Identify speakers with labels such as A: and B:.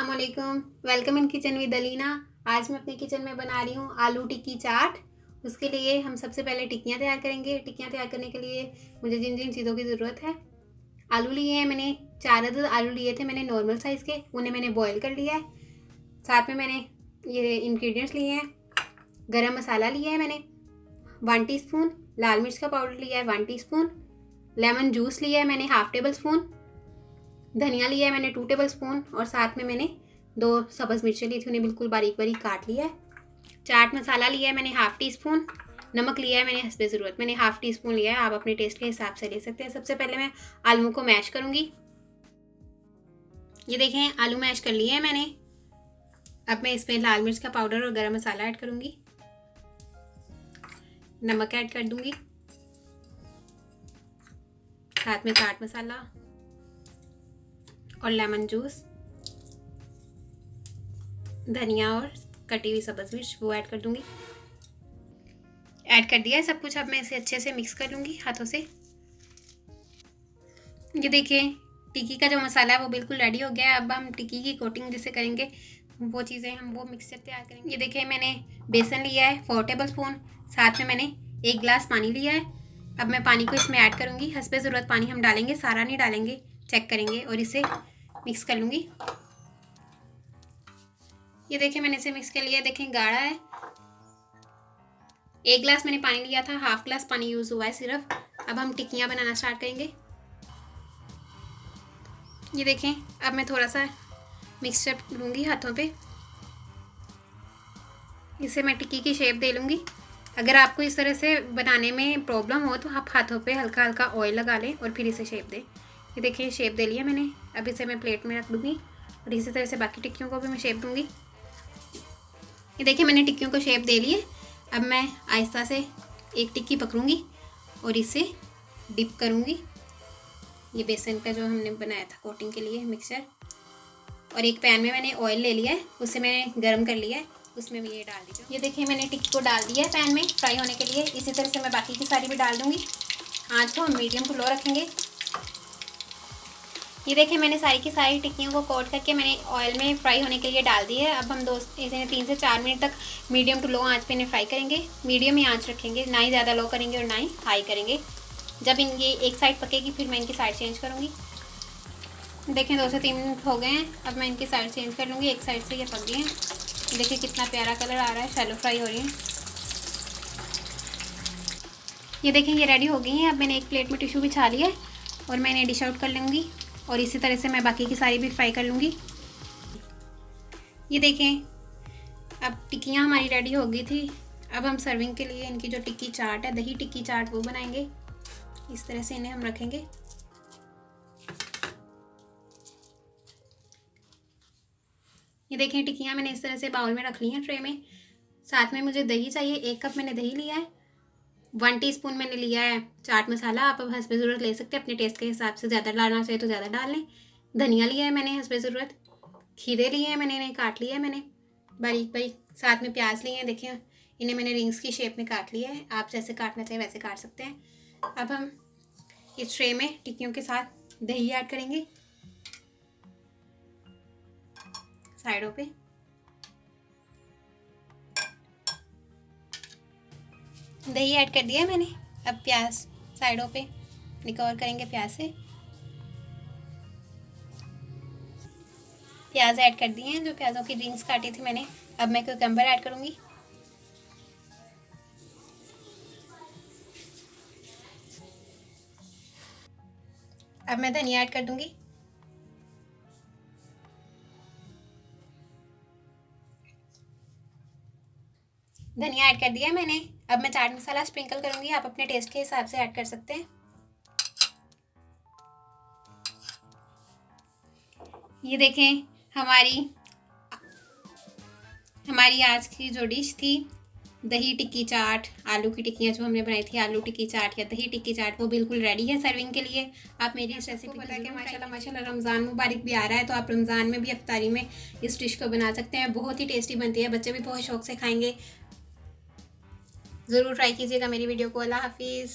A: अस्सलामुअलैकुम, welcome in kitchen with Alina. आज मैं अपने किचन में बना रही हूँ आलू टिक्की चाट। उसके लिए हम सबसे पहले टिक्कियाँ तैयार करेंगे। टिक्कियाँ तैयार करने के लिए मुझे जिन जिन चीज़ों की ज़रूरत है, आलू लिए हैं मैंने 4 अदद आलू लिए थे मैंने नॉर्मल साइज़ के, उन्हें मैंने बॉयल कर लिया है। साथ में मैंने ये इंग्रेडिएंट्स लिए हैं। गरम मसाला लिया है मैंने 1 टीस्पून, लाल मिर्च का पाउडर लिया है 1 टीस्पून, लेमन जूस लिया है मैंने 1/2 टेबल स्पून, धनिया लिया है मैंने 2 टेबल स्पून और साथ में मैंने 2 सब्ज़ मिर्चें ली थी, उन्हें बिल्कुल बारीक बारीक काट लिया है। चाट मसाला लिया है मैंने 1/2 टीस्पून। नमक लिया है मैंने हस्बे ज़रूरत, मैंने 1/2 टीस्पून लिया है, आप अपने टेस्ट के हिसाब से ले सकते हैं। सबसे पहले मैं आलू को मैश करूँगी। ये देखें आलू मैश कर लिए हैं मैंने। अब मैं इसमें लाल मिर्च का पाउडर और गरम मसाला ऐड करूँगी, नमक ऐड कर दूँगी, साथ में चाट मसाला और लेमन जूस, धनिया और कटी हुई सब्ज़ मिर्च वो ऐड कर दूंगी। ऐड कर दिया है सब कुछ। अब मैं इसे अच्छे से मिक्स कर लूँगी हाथों से। ये देखिए टिक्की का जो मसाला है वो बिल्कुल रेडी हो गया है। अब हम टिक्की की कोटिंग जिसे करेंगे वो चीज़ें हम वो मिक्सचर तैयार करेंगे। ये देखिए मैंने बेसन लिया है 4 टेबल स्पून, साथ में मैंने 1 गिलास पानी लिया है। अब मैं पानी को इसमें ऐड करूँगी, हस्बे ज़रूरत पानी हम डालेंगे, सारा नहीं डालेंगे, चेक करेंगे और इसे मिक्स कर लूँगी। ये देखिए मैंने इसे मिक्स कर लिया, देखें गाढ़ा है। 1 गिलास मैंने पानी लिया था, 1/2 गिलास पानी यूज़ हुआ है सिर्फ। अब हम टिक्कियाँ बनाना स्टार्ट करेंगे। ये देखें अब मैं थोड़ा सा मिक्सचर लूँगी हाथों पे, इसे मैं टिक्की की शेप दे लूँगी। अगर आपको इस तरह से बनाने में प्रॉब्लम हो तो आप हाथों पे हल्का हल्का ऑयल लगा लें और फिर इसे शेप दें। ये देखिए शेप दे लिया मैंने। अब इसे मैं प्लेट में रख दूँगी और इसी तरह से बाकी टिक्कियों को भी मैं शेप दूँगी। ये देखिए मैंने टिक्कियों को शेप दे लिए। अब मैं आहिस्ता से एक टिक्की पकड़ूंगी और इसे डिप करूंगी। ये बेसन का जो हमने बनाया था कोटिंग के लिए मिक्सचर, और एक पैन में मैंने ऑयल ले लिया है, उसे मैंने गर्म कर लिया है, उसमें मैं ये डाल दीजिए। ये देखिए मैंने टिक्की को डाल दिया है पैन में फ्राई होने के लिए। इसी तरह से मैं बाकी की सारी भी डाल दूँगी। आँच को हम मीडियम टू लो रखेंगे। ये देखिए मैंने सारी की सारी टिक्कियों को कोट करके मैंने ऑयल में फ्राई होने के लिए डाल दी है। अब हम इसे 3 से 4 मिनट तक मीडियम टू लो आंच पे इन्हें फ्राई करेंगे। मीडियम ही आंच रखेंगे, ना ही ज़्यादा लो करेंगे और ना ही हाई करेंगे। जब ये एक साइड पकेगी फिर मैं इनकी साइड चेंज करूँगी। देखें 2 से 3 मिनट हो गए हैं। अब मैं इनकी साइड चेंज कर लूँगी। एक साइड से ये पक गई हैं। देखिए कितना प्यारा कलर आ रहा है, शैलो फ्राई हो रही हैं। ये देखें ये रेडी हो गई हैं। अब मैंने एक प्लेट में टिश्यू बिछा लिया है और मैं इन्हें डिश आउट कर लूँगी और इसी तरह से मैं बाकी की सारी भी फ्राई कर लूँगी। ये देखें अब टिक्कियाँ हमारी रेडी हो गई थी। अब हम सर्विंग के लिए इनकी जो टिक्की चाट है, दही टिक्की चाट, वो बनाएंगे। इस तरह से इन्हें हम रखेंगे। ये देखें टिक्कियाँ मैंने इस तरह से बाउल में रख ली हैं ट्रे में। साथ में मुझे दही चाहिए, 1 कप मैंने दही लिया है। 1 टीस्पून मैंने लिया है चाट मसाला, आप अब हस्बे ज़रूरत ले सकते हैं अपने टेस्ट के हिसाब से, ज़्यादा डालना चाहिए तो ज़्यादा डाल लें। धनिया लिया है मैंने हस्बे ज़रूरत। खीरे लिए हैं मैंने, इन्हें काट लिया है मैंने बारीक बारीक। साथ में प्याज लिए हैं, देखिए इन्हें मैंने रिंग्स की शेप में काट लिया है, आप जैसे काटना चाहिए वैसे काट सकते हैं। अब हम इस ट्रे में टिक्कियों के साथ दही ऐड करेंगे साइडों पे। दही ऐड कर दिया है मैंने। अब प्याज साइडों पे कवर करेंगे प्याज से। प्याज ऐड कर दिए हैं, जो प्याजों की रिंग्स काटी थी मैंने। अब मैं क्यूकम्बर ऐड करूँगी। अब मैं धनिया ऐड कर दूँगी। धनिया ऐड कर दिया है मैंने। अब मैं चाट मसाला स्प्रिंकल करूँगी, आप अपने टेस्ट के हिसाब से ऐड कर सकते हैं। ये देखें हमारी आज की जो डिश थी दही टिक्की चाट, आलू की टिक्कियाँ जो हमने बनाई थी, आलू टिक्की चाट या दही टिक्की चाट, वो बिल्कुल रेडी है सर्विंग के लिए। आप मेरी इस रेसिपी पता है कि माशाल्लाह रमज़ान मुबारक भी आ रहा है, तो आप रमज़ान में भी इफ्तारी में इस डिश को बना सकते हैं। बहुत ही टेस्टी बनती है, बच्चे भी बहुत शौक से खाएंगे। ज़रूर ट्राई कीजिएगा मेरी वीडियो को। अल्लाह हाफिज़।